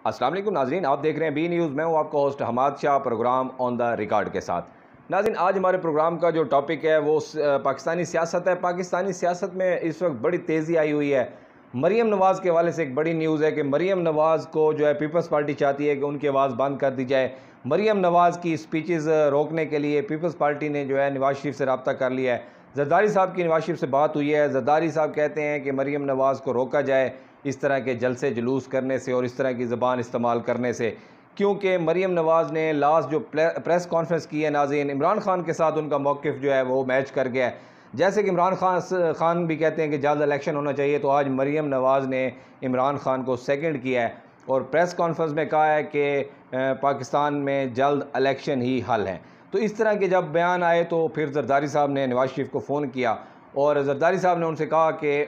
अस्सलाम वालेकुम नाज़रीन, आप देख रहे हैं बी न्यूज़। मैं हूं आपका host Hamad Shah, programme on the record के साथ। नाज़रीन, आज हमारे प्रोग्राम का जो टॉपिक है वो पाकिस्तानी सियासत है। पाकिस्तानी सियासत में इस वक्त बड़ी तेज़ी आई हुई है। मरीम नवाज़ के हवाले से एक बड़ी न्यूज़ है कि मरीम नवाज़ को जो है पीपल्स पार्टी चाहती है कि उनकी आवाज़ बंद कर दी जाए। मरीम नवाज़ की स्पीचेस रोकने के लिए पीपल्स पार्टी ने जो है नवाज़ शरीफ से रब्ता कर लिया है। जरदारी साहब की नवाज़ शरीफ से बात हुई है। जरदारी साहब कहते हैं कि मरीम नवाज़ को रोका जाए इस तरह के जलसे जुलूस करने से और इस तरह की ज़बान इस्तेमाल करने से, क्योंकि मरीम नवाज़ ने लास्ट जो प्रेस कॉन्फ्रेंस की है नाज़रीन, इमरान खान के साथ उनका मौक़िफ़ जो है वो मैच कर गया है। जैसे कि इमरान खान भी कहते हैं कि जल्द इलेक्शन होना चाहिए, तो आज मरीम नवाज़ ने इमरान खान को सेकंड किया है और प्रेस कॉन्फ्रेंस में कहा है कि पाकिस्तान में जल्द इलेक्शन ही हल है। तो इस तरह के जब बयान आए तो फिर जरदारी साहब ने नवाज़ शरीफ को फ़ोन किया और जरदारी साहब ने उनसे कहा कि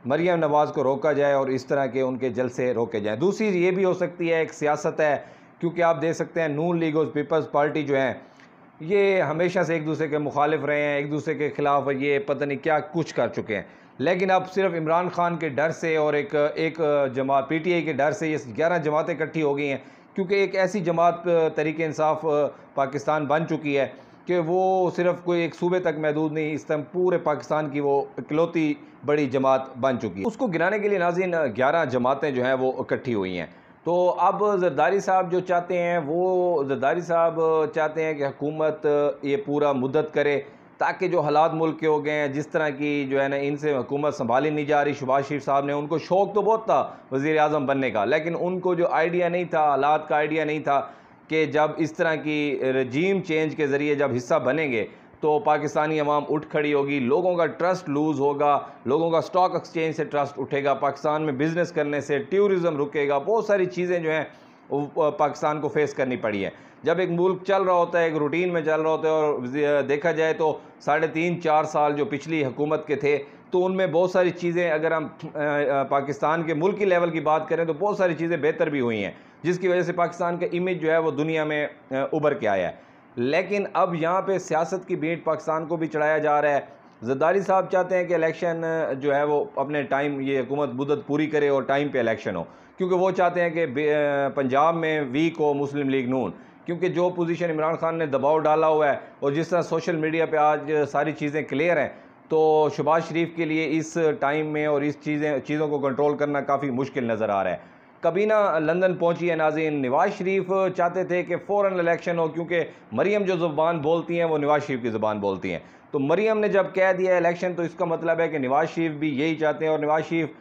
मरीम नवाज़ को रोका जाए और इस तरह के उनके जलसे रोके जाएँ। दूसरी ये भी हो सकती है, एक सियासत है, क्योंकि आप देख सकते हैं नून लीग और पीपल्स पार्टी जो हैं ये हमेशा से एक दूसरे के मुखालिफ रहे हैं, एक दूसरे के ख़िलाफ़ ये पता नहीं क्या कुछ कर चुके हैं। लेकिन अब सिर्फ इमरान खान के डर से और एक जमात पीटीआई के डर से ये 11 जमातें इकट्ठी हो गई हैं, क्योंकि एक ऐसी जमात तहरीक इंसाफ पाकिस्तान बन चुकी है कि वो सिर्फ कोई एक सूबे तक महदूद नहीं, इस टाइम पूरे पाकिस्तान की वो इकलौती बड़ी जमात बन चुकी है। उसको गिराने के लिए नाज़रीन 11 जमातें जो हैं वो इकट्ठी हुई हैं। तो अब जरदारी साहब जो चाहते हैं, वो जरदारी साहब चाहते हैं कि हुकूमत ये पूरा मुद्दत करे ताकि जो हालात मुल्क के हो गए हैं, जिस तरह की जो है ना इनसे हुकूमत संभाली नहीं जा रही। शहबाज शरीफ साहब ने, उनको शौक़ तो बहुत था वज़ीर आज़म बनने का, लेकिन उनको जो आइडिया नहीं था, हालात का आइडिया नहीं था कि जब इस तरह की रजीम चेंज के ज़रिए जब हिस्सा बनेंगे तो पाकिस्तानी अवाम उठ खड़ी होगी, लोगों का ट्रस्ट लूज़ होगा, लोगों का स्टॉक एक्सचेंज से ट्रस्ट उठेगा, पाकिस्तान में बिज़नेस करने से टूरिज़म रुकेगा। बहुत सारी चीज़ें जो हैं वो पाकिस्तान को फेस करनी पड़ी है। जब एक मुल्क चल रहा होता है, एक रूटीन में चल रहा होता है और देखा जाए तो 3.5-4 साल जो पिछली हुकूमत के थे, तो उनमें बहुत सारी चीज़ें, अगर हम पाकिस्तान के मुल्की लेवल की बात करें तो बहुत सारी चीज़ें बेहतर भी हुई हैं, जिसकी वजह से पाकिस्तान का इमेज जो है वो दुनिया में उभर के आया है। लेकिन अब यहाँ पे सियासत की भीड़ पाकिस्तान को भी चढ़ाया जा रहा है। जरदारी साहब चाहते हैं कि इलेक्शन जो है वो अपने टाइम, ये हुकूमत मुद्दत पूरी करे और टाइम पे इलेक्शन हो, क्योंकि वो चाहते हैं कि पंजाब में वीक हो मुस्लिम लीग नून, क्योंकि जो पोजीशन इमरान खान ने दबाव डाला हुआ है और जिस तरह सोशल मीडिया पे आज सारी चीज़ें क्लियर हैं, तो शहबाज शरीफ के लिए इस टाइम में और इस चीज़ों को कंट्रोल करना काफ़ी मुश्किल नज़र आ रहा है। कबीना लंदन पहुंची है नाज़रीन। नवाज़ शरीफ चाहते थे कि फ़ौरन इलेक्शन हो, क्योंकि मरीम जो ज़ुबान बोलती हैं वो नवाज़ शरीफ की ज़ुबान बोलती हैं। तो मरीम ने जब कह दिया इलेक्शन, तो इसका मतलब है कि नवाज़ शरीफ भी यही चाहते हैं। और नवाज़ शरीफ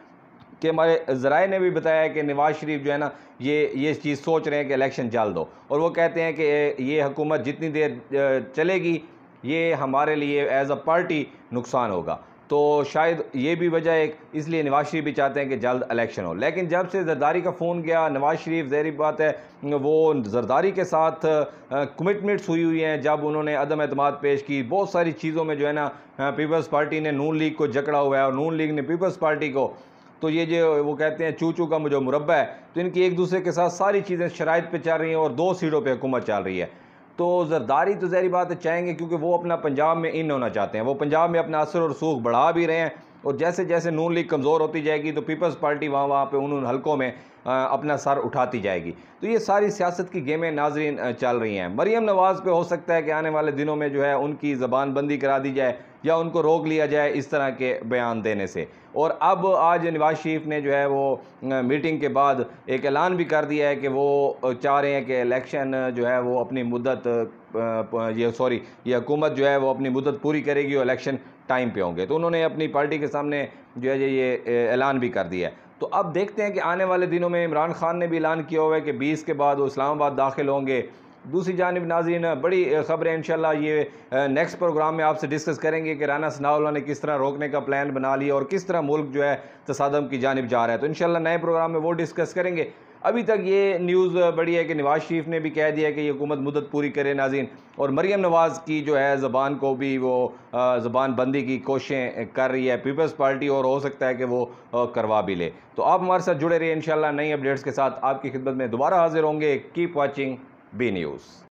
के हमारे ज़राए ने भी बताया है कि नवाज़ शरीफ जो है ना ये चीज़ सोच रहे हैं कि इलेक्शन जल्द हो, और वो कहते हैं कि ये हुकूमत जितनी देर चलेगी ये हमारे लिए एज़ अ पार्टी नुकसान होगा। तो शायद ये भी वजह है, इसलिए नवाज़ शरीफ भी चाहते हैं कि जल्द इलेक्शन हो। लेकिन जब से जरदारी का फ़ोन गया, नवाज़ शरीफ ज़ाहिर बात है वो जरदारी के साथ कमिटमेंट्स हुई हैं। जब उन्होंने अदम एतमाद पेश की, बहुत सारी चीज़ों में जो है ना पीपल्स पार्टी ने नून लीग को जकड़ा हुआ है और नून लीग ने पीपल्स पार्टी को, तो ये जो वो कहते हैं चू चू का जो मुरब्बा है, तो इनकी एक दूसरे के साथ सारी चीज़ें शराइत पे चल रही हैं और 2 सीटों पे हुकूमत चल रही है। तो जरदारी तो ज़ाहिर बात है चाहेंगे, क्योंकि वो अपना पंजाब में इन होना चाहते हैं। वो पंजाब में अपना असर और सूख बढ़ा भी रहे हैं, और जैसे जैसे नून लीग कमज़ोर होती जाएगी तो पीपल्स पार्टी वहाँ पे उन हलकों में अपना सर उठाती जाएगी। तो ये सारी सियासत की गेमें नाज़रीन चल रही हैं। मरीम नवाज़ पे हो सकता है कि आने वाले दिनों में जो है उनकी ज़बानबंदी करा दी जाए या उनको रोक लिया जाए इस तरह के बयान देने से। और अब आज नवाज़ शरीफ ने जो है वो मीटिंग के बाद एक ऐलान भी कर दिया है कि वो चाह रहे हैं कि इलेक्शन जो है वो अपनी मुद्दत ये हुकूमत जो है वो अपनी मुद्दत पूरी करेगी और इलेक्शन टाइम पे होंगे। तो उन्होंने अपनी पार्टी के सामने जो है ये ऐलान भी कर दिया है। तो अब देखते हैं कि आने वाले दिनों में इमरान खान ने भी ऐलान किया हुआ है कि 20 के बाद वो इस्लामाबाद दाखिल होंगे। दूसरी जानिब नाज़रीन बड़ी ख़बरें इंशाल्लाह ये नेक्स्ट प्रोग्राम में आपसे डिस्कस करेंगे कि राना सनाउल्लाह ने किस तरह रोकने का प्लान बना लिया और किस तरह मुल्क जो है तसादम की जानिब जा रहा है। तो इंशाल्लाह नए प्रोग्राम में वो डिस्कस करेंगे। अभी तक ये न्यूज़ बड़ी है कि नवाज़ शरीफ ने भी कह दिया कि ये हुकूमत मुद्दत पूरी करे नाज़रीन, और मरीम नवाज़ की जो है ज़बान को भी वो ज़बानबंदी की कोशिशें कर रही है पीपल्स पार्टी, और हो सकता है कि वो करवा भी ले। तो आप हमारे साथ जुड़े रहिए, इंशाल्लाह नई अपडेट्स के साथ आपकी खिदमत में दोबारा हाजिर होंगे। Keep watching B news.